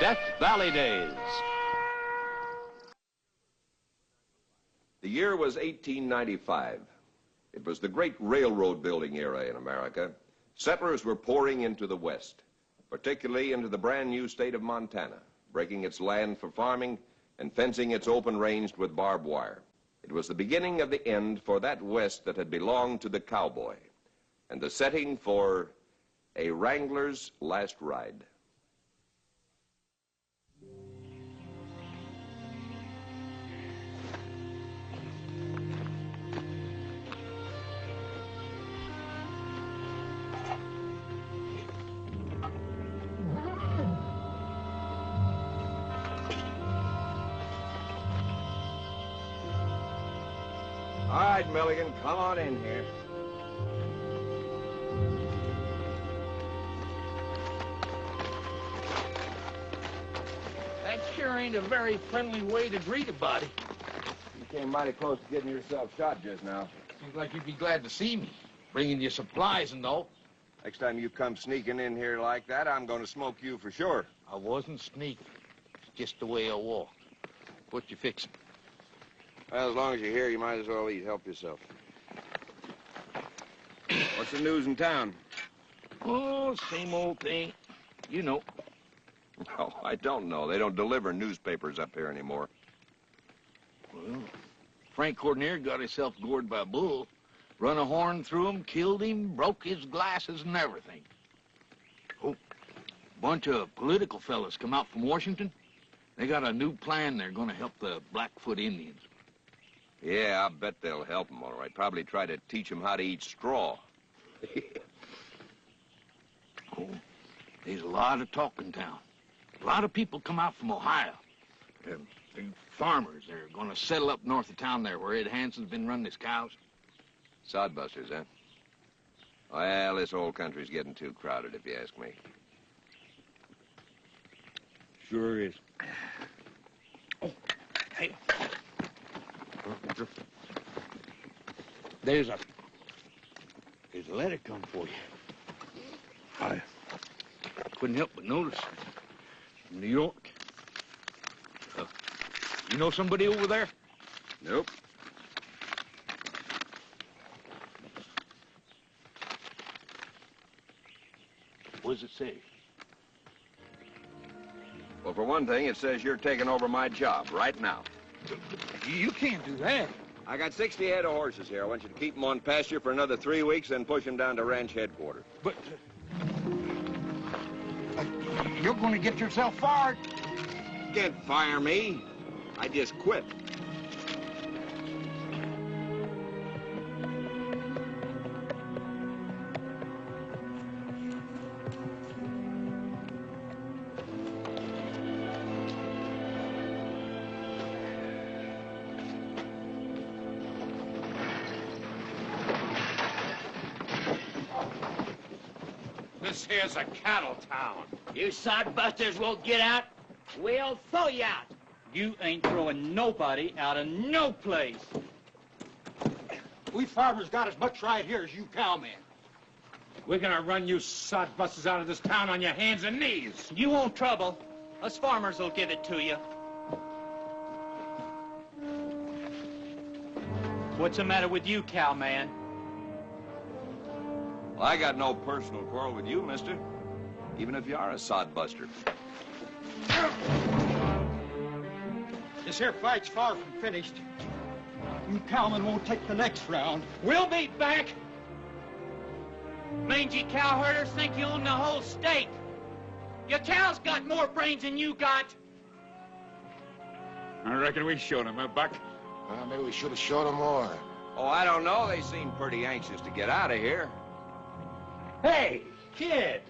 Death Valley Days. The year was 1895. It was the great railroad building era in America. Settlers were pouring into the West, particularly into the brand new state of Montana, breaking its land for farming and fencing its open range with barbed wire. It was the beginning of the end for that West that had belonged to the cowboy, and the setting for a Wrangler's last ride. All right, Milligan, come on in here. That sure ain't a very friendly way to greet a body. You came mighty close to getting yourself shot just now. Seems like you'd be glad to see me, bringing you supplies and all. Next time you come sneaking in here like that, I'm going to smoke you for sure. I wasn't sneaking. It's just the way I walk. What you fixing? Well, as long as you're here, you might as well eat. Help yourself. What's the news in town? Oh, same old thing. You know. No, I don't know. They don't deliver newspapers up here anymore. Well, Frank Cordonier got himself gored by a bull, run a horn through him, killed him, broke his glasses and everything. Oh, bunch of political fellas come out from Washington. They got a new plan. They're going to help the Blackfoot Indians. Yeah, I bet they'll help them, all right. Probably try to teach them how to eat straw. Oh, there's a lot of talk in town. A lot of people come out from Ohio. They're farmers. They're going to settle up north of town there where Ed Hanson's been running his cows. Sodbusters, huh? Well, this old country's getting too crowded, if you ask me. Sure is. Oh, hey. There's a letter come for you. I couldn't help but notice. From New York. You know somebody over there? Nope. What does it say? Well, for one thing, it says you're taking over my job right now. You can't do that. I got 60 head of horses here. I want you to keep them on pasture for another 3 weeks, then push them down to ranch headquarters. But you're going to get yourself fired. You can't fire me. I just quit. This here's a cattle town. You sodbusters won't get out, we'll throw you out. You ain't throwing nobody out of no place. We farmers got as much right here as you cowmen. We're gonna run you sodbusters out of this town on your hands and knees. You won't trouble. Us farmers will give it to you. What's the matter with you, cowman? Well, I got no personal quarrel with you, mister. Even if you are a sodbuster. This here fight's far from finished. You cowmen won't take the next round. We'll be back. Mangy cow herders think you own the whole state. Your cows got more brains than you got. I reckon we showed him, huh, Buck? Well, maybe we should have showed him more. Oh, I don't know. They seem pretty anxious to get out of here. Hey, kid.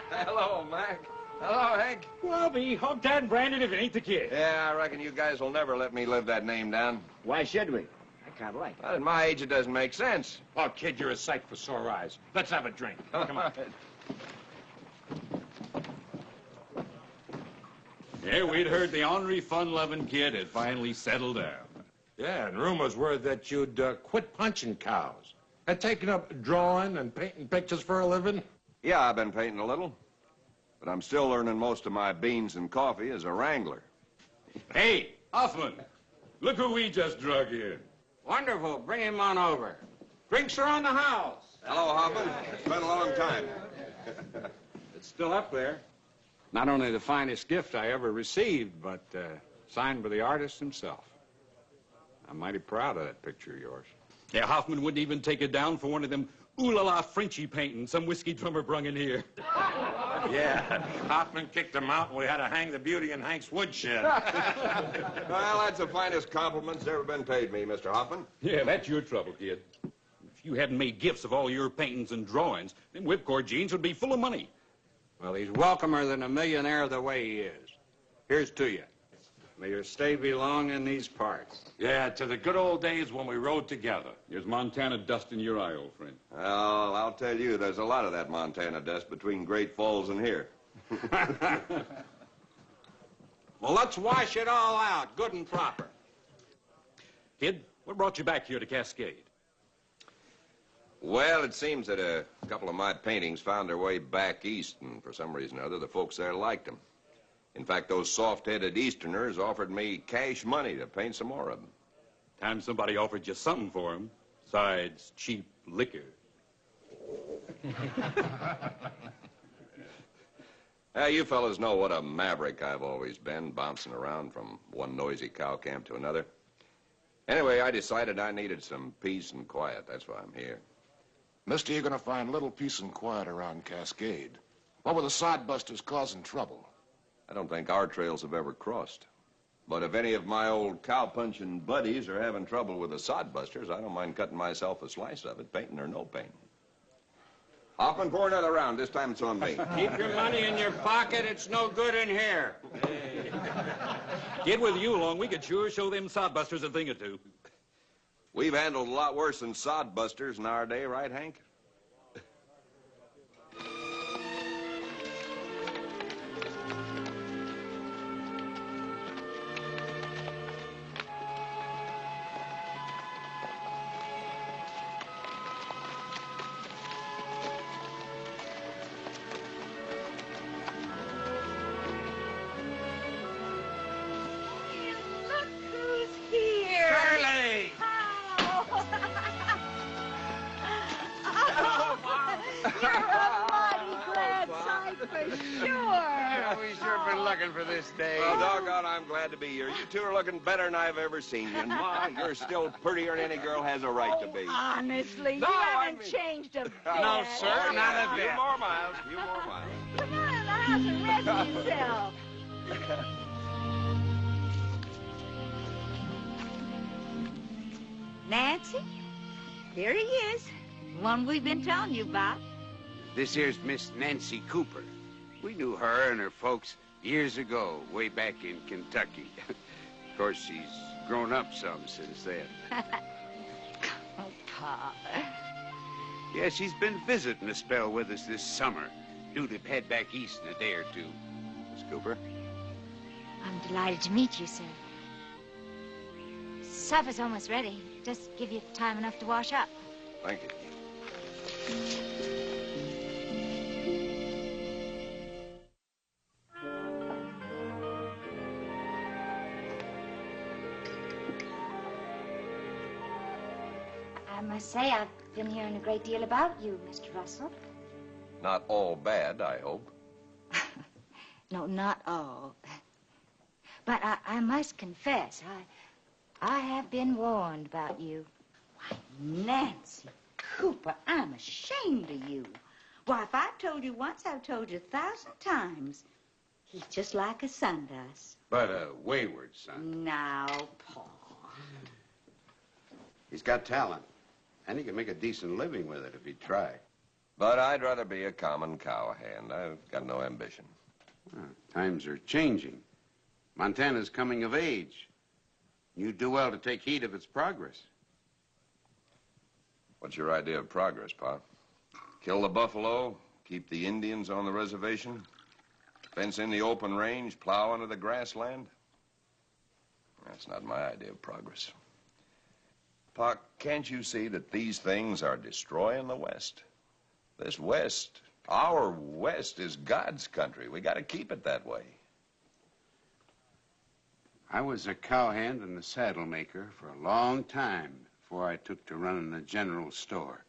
Hello, Mac. Hello, Hank. Well, be hooked and branded if it ain't the kid. Yeah, I reckon you guys will never let me live that name down. Why should we? I kind of like it. Well, at my age, it doesn't make sense. Oh, kid, you're a sight for sore eyes. Let's have a drink. Come on. Yeah, we'd heard the ornery, fun-loving kid had finally settled down. Yeah, and rumors were that you'd quit punching cows. Had taken up drawing and painting pictures for a living. Yeah, I've been painting a little. but I'm still earning most of my beans and coffee as a Wrangler. Hey, Hoffman, look who we just drug in. Wonderful. Bring him on over. Drinks are on the house. Hello, Hoffman. It's been a long time. It's still up there. Not only the finest gift I ever received, but signed by the artist himself. I'm mighty proud of that picture of yours. Yeah, Hoffman wouldn't even take it down for one of them ooh-la-la Frenchy paintings some whiskey drummer brung in here. Yeah, Hoffman kicked him out and we had to hang the beauty in Hank's woodshed. Well, that's the finest compliments ever been paid me, Mr. Hoffman. Yeah, that's your trouble, kid. If you hadn't made gifts of all your paintings and drawings, them whipcord jeans would be full of money. Well, he's welcomer than a millionaire the way he is. Here's to you. May your stay be long in these parts. Yeah, to the good old days when we rode together. There's Montana dust in your eye, old friend. Well, I'll tell you, there's a lot of that Montana dust between Great Falls and here. Well, let's wash it all out, good and proper. Kid, what brought you back here to Cascade? Well, it seems that a couple of my paintings found their way back east, and for some reason or other, the folks there liked them. In fact, those soft-headed Easterners offered me cash money to paint some more of them. Time somebody offered you something for him, besides cheap liquor. You fellas know what a maverick I've always been, bouncing around from one noisy cow camp to another. Anyway, I decided I needed some peace and quiet. That's why I'm here. Mister, you're gonna find little peace and quiet around Cascade. What with the sodbusters causing trouble? I don't think our trails have ever crossed. But if any of my old cow-punching buddies are having trouble with the sodbusters, I don't mind cutting myself a slice of it, painting or no painting. Hoffman, pour another round. This time it's on me. Keep your money in your pocket. It's no good in here. Hey. Kid, with you along, we could sure show them sodbusters a thing or two. We've handled a lot worse than sodbusters in our day, right, Hank? Well, doggone, I'm glad to be here. You two are looking better than I've ever seen you. And, Ma, you're still prettier than any girl has a right to be. Honestly, you haven't changed a bit. No, sir, not a A bit. few more miles, a few more miles. Come on in the house and rest yourself. Nancy, here he is. The one we've been telling you about. This here's Miss Nancy Cooper. We knew her and her folks years ago, way back in Kentucky. Of course, she's grown up some since then. Oh, Pa. Yeah, she's been visiting a spell with us this summer. Due to head back east in a day or two. Miss Cooper? I'm delighted to meet you, sir. Supper's almost ready. Just give you time enough to wash up. Thank you. I must say, I've been hearing a great deal about you, Mr. Russell. Not all bad, I hope. No, not all. But I must confess, I have been warned about you. Why, Nancy Cooper, I'm ashamed of you. Why, if I've told you once, I've told you 1,000 times. He's just like a son to us. But a wayward son. Now, Paul. He's got talent. And he can make a decent living with it if he tried. But I'd rather be a common cowhand. I've got no ambition. Well, times are changing. Montana's coming of age. You'd do well to take heed of its progress. What's your idea of progress, Pa? Kill the buffalo, keep the Indians on the reservation, fence in the open range, plow into the grassland? That's not my idea of progress. Pa, can't you see that these things are destroying the West? This West Our West is God's country. We got to keep it that way. I was a cowhand and a saddle maker for a long time before I took to running a general store.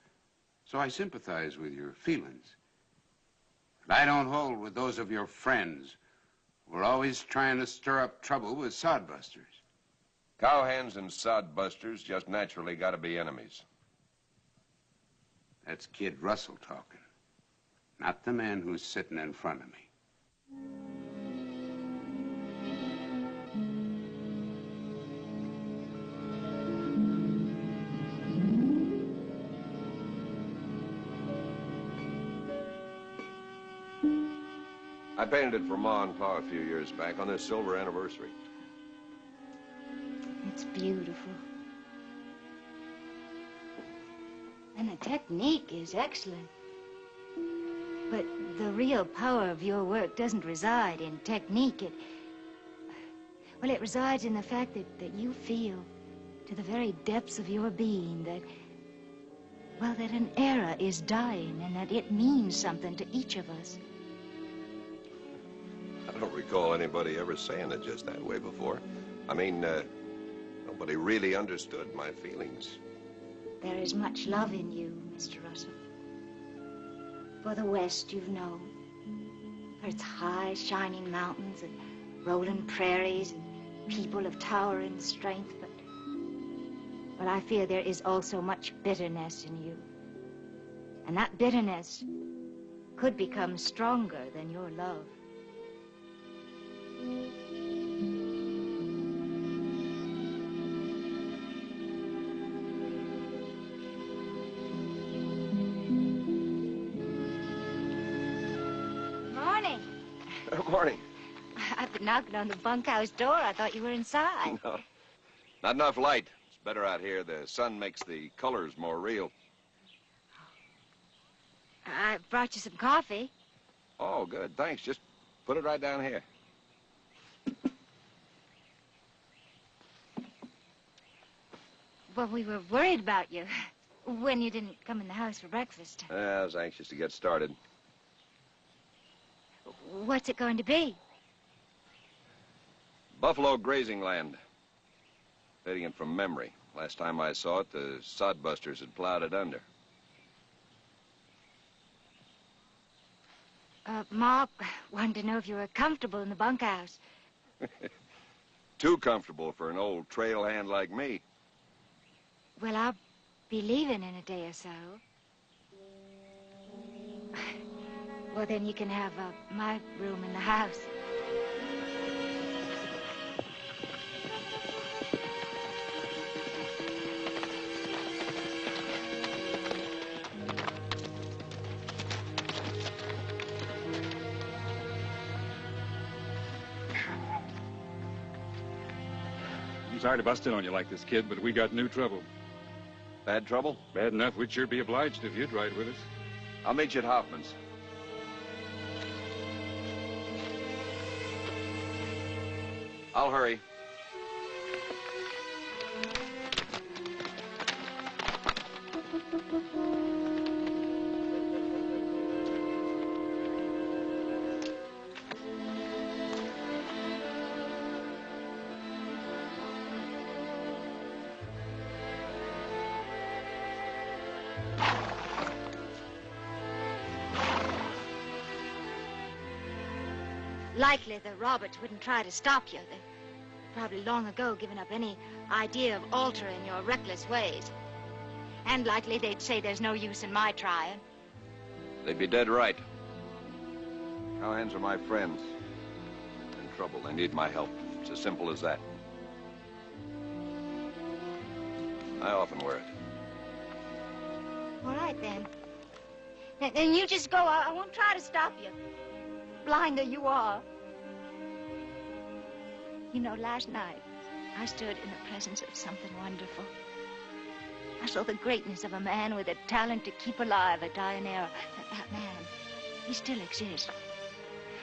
So I sympathize with your feelings. But I don't hold with those of your friends who are always trying to stir up trouble with sodbusters. Cowhands and sodbusters just naturally got to be enemies. That's Kid Russell talking, not the man who's sitting in front of me. I painted it for Ma and Pa a few years back on their silver anniversary. It's beautiful. And the technique is excellent. But the real power of your work doesn't reside in technique. It resides in the fact that you feel to the very depths of your being that an era is dying and that it means something to each of us. I don't recall anybody ever saying it just that way before. I mean, nobody really understood my feelings. There is much love in you, Mr. Russell. For the West you've known. For its high, shining mountains and rolling prairies and people of towering strength. But I fear there is also much bitterness in you. And that bitterness could become stronger than your love. Morning. Morning. I've been knocking on the bunkhouse door. I thought you were inside. No, not enough light. It's better out here. The sun makes the colors more real. I brought you some coffee. Oh, good. Thanks. Just put it right down here. Well, we were worried about you when you didn't come in the house for breakfast. I was anxious to get started. What's it going to be? Buffalo grazing land. Dating it from memory. Last time I saw it, the sodbusters had plowed it under. Ma wanted to know if you were comfortable in the bunkhouse. Too comfortable for an old trail hand like me. Well, I'll be leaving in a day or so. Well, then you can have my room in the house. I'm sorry to bust in on you like this, kid, but we got new trouble. Bad trouble? Bad enough. We'd sure be obliged if you'd ride with us. I'll meet you at Hoffman's. I'll hurry. Likely the Roberts wouldn't try to stop you. They've probably long ago given up any idea of altering your reckless ways. And likely they'd say there's no use in my trying. They'd be dead right. Cowhands are my friends. In trouble. They need my help. It's as simple as that. I often wear it. All right, then. Then you just go. I won't try to stop you. Blind though you are. You know, last night, I stood in the presence of something wonderful. I saw the greatness of a man with a talent to keep alive a dying era. That man, he still exists,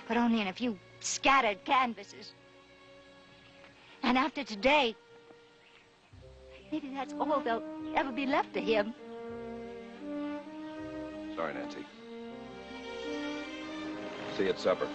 but only in a few scattered canvases. And after today, maybe that's all there'll ever be left of him. Sorry, Nancy. See you at supper.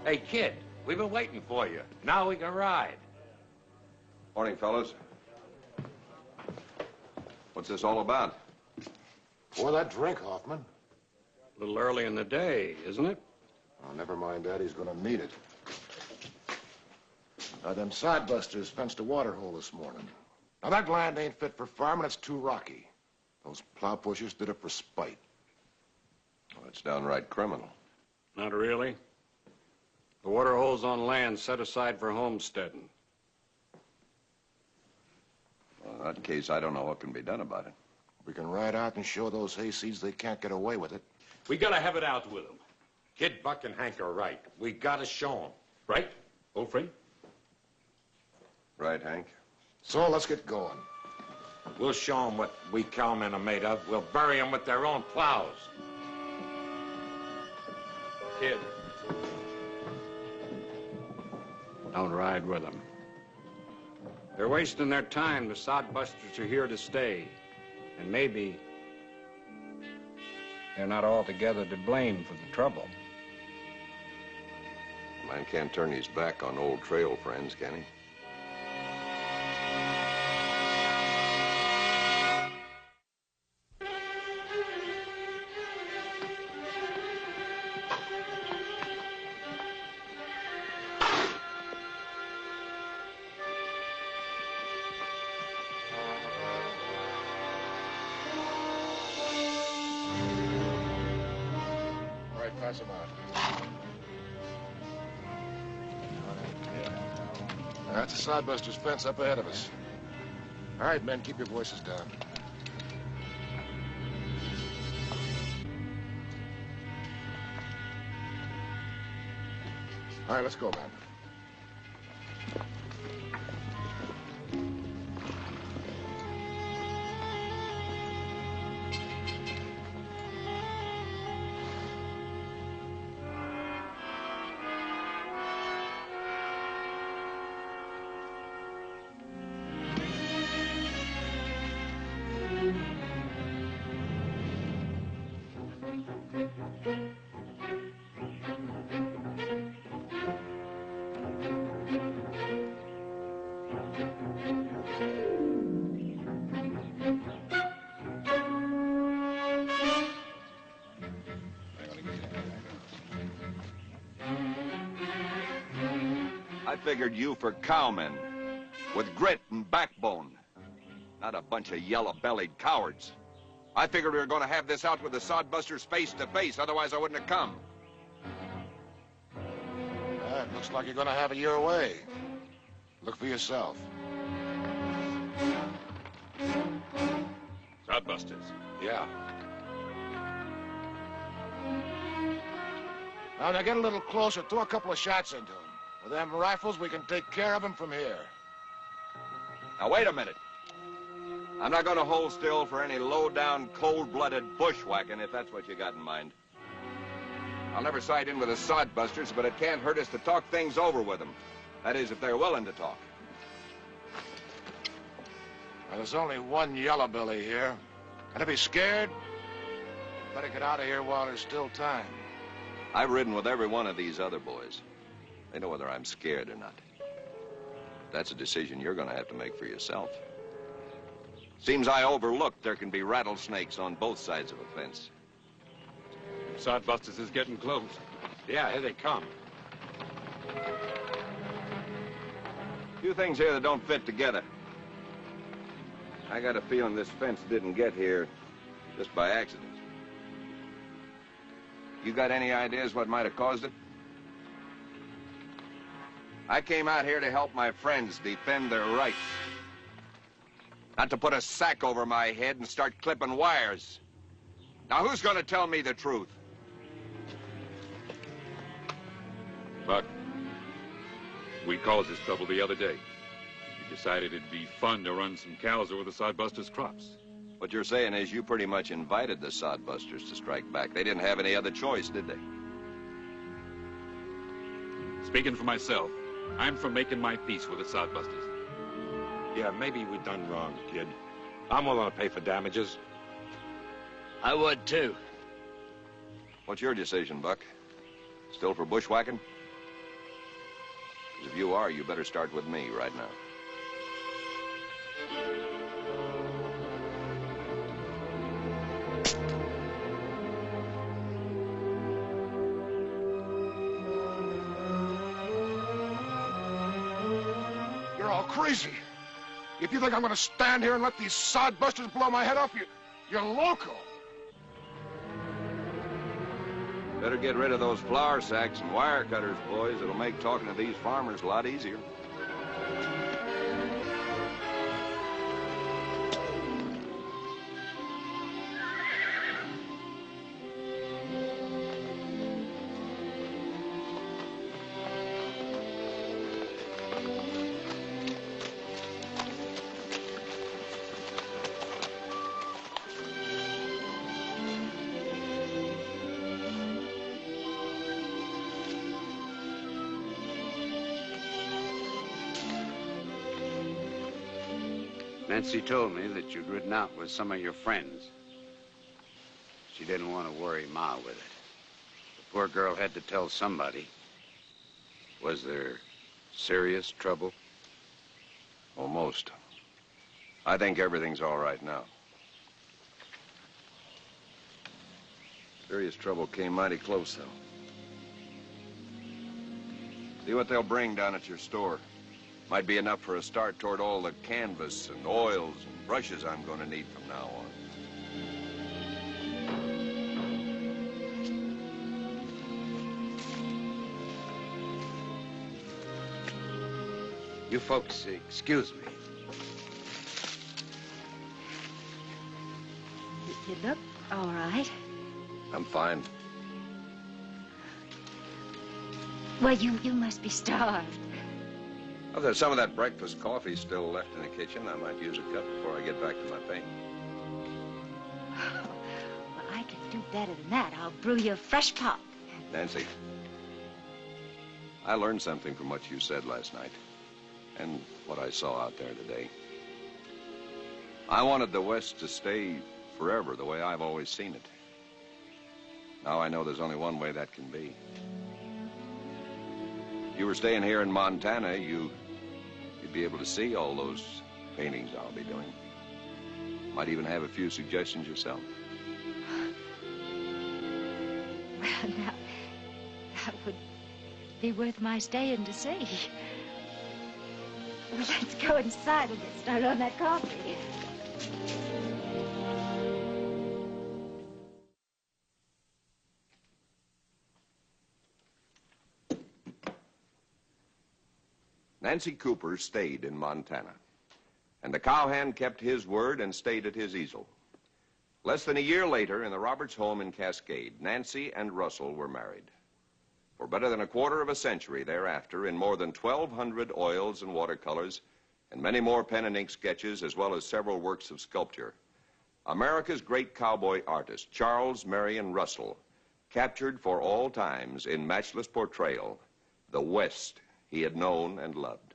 Hey, kid, we've been waiting for you. Now we can ride. Morning, fellows. What's this all about? Pour that drink, Hoffman. A little early in the day, isn't it? Oh, never mind that. He's gonna need it. Them sidebusters fenced a water hole this morning. Now, that land ain't fit for farming. It's too rocky. Those plow pushers did it for spite. Well, it's downright criminal. Not really. The water hole's on land set aside for homesteading. Well, in that case, I don't know what can be done about it. We can ride out and show those hayseeds they can't get away with it. We gotta have it out with them. Kid, Buck, and Hank are right. We gotta show them. Right, old friend? Right, Hank? So let's get going. We'll show them what we cowmen are made of. We'll bury them with their own plows. Kid. Don't ride with them. They're wasting their time. The sodbusters are here to stay. And maybe they're not altogether to blame for the trouble. A man can't turn his back on old trail friends, can he? Pass them out. That's the sidebusters' fence up ahead of us. All right, men, keep your voices down. All right, let's go, man. I figured you for cowmen, with grit and backbone, not a bunch of yellow-bellied cowards. I figured we were going to have this out with the sodbusters face to face, otherwise I wouldn't have come. It looks like you're going to have it your way. Look for yourself. Sodbusters. Yeah. Now get a little closer. Throw a couple of shots into him. With them rifles, we can take care of him from here. Now, wait a minute. I'm not going to hold still for any low-down, cold-blooded bushwhacking, if that's what you got in mind. I'll never side in with the sodbusters, but it can't hurt us to talk things over with them. That is, if they're willing to talk. Now, there's only one yellowbelly here. And if he's scared, better get out of here while there's still time. I've ridden with every one of these other boys. They know whether I'm scared or not. That's a decision you're going to have to make for yourself. Seems I overlooked there can be rattlesnakes on both sides of a fence. Sodbusters is getting close. Yeah, here they come. Few things here that don't fit together. I got a feeling this fence didn't get here just by accident. You got any ideas what might have caused it? I came out here to help my friends defend their rights. Not to put a sack over my head and start clipping wires. Now, who's going to tell me the truth? We caused this trouble the other day. We decided it'd be fun to run some cows over the sodbusters' crops. What you're saying is you pretty much invited the sodbusters to strike back. They didn't have any other choice, did they? Speaking for myself, I'm for making my peace with the sodbusters. Yeah, maybe we done wrong, kid. I'm willing to pay for damages. I would, too. What's your decision, Buck? Still for bushwhacking? 'Cause if you are, you better start with me right now. You're all crazy. If you think I'm going to stand here and let these sodbusters blow my head off, you're loco. Better get rid of those flour sacks and wire cutters, boys. It'll make talking to these farmers a lot easier. Nancy told me that you'd ridden out with some of your friends. She didn't want to worry Ma with it. The poor girl had to tell somebody. Was there serious trouble? Almost. I think everything's all right now. Serious trouble came mighty close, though. See what they'll bring down at your store. Might be enough for a start toward all the canvas and oils and brushes I'm going to need from now on. You folks, excuse me. You look all right. I'm fine. Well, you must be starved. Well, there's some of that breakfast coffee still left in the kitchen. I might use a cup before I get back to my paint. Well, I can do better than that. I'll brew you a fresh pot. Nancy, I learned something from what you said last night and what I saw out there today. I wanted the West to stay forever the way I've always seen it. Now I know there's only one way that can be. If you were staying here in Montana, you'd be able to see all those paintings I'll be doing. Might even have a few suggestions yourself. Well, now, that would be worth my staying to see. Well, let's go inside and get started on that coffee. Nancy Cooper stayed in Montana, and the cowhand kept his word and stayed at his easel. Less than a year later, in the Roberts home in Cascade, Nancy and Russell were married. For better than a quarter of a century thereafter, in more than 1,200 oils and watercolors, and many more pen and ink sketches, as well as several works of sculpture, America's great cowboy artist, Charles Marion Russell, captured for all times in matchless portrayal the West he had known and loved.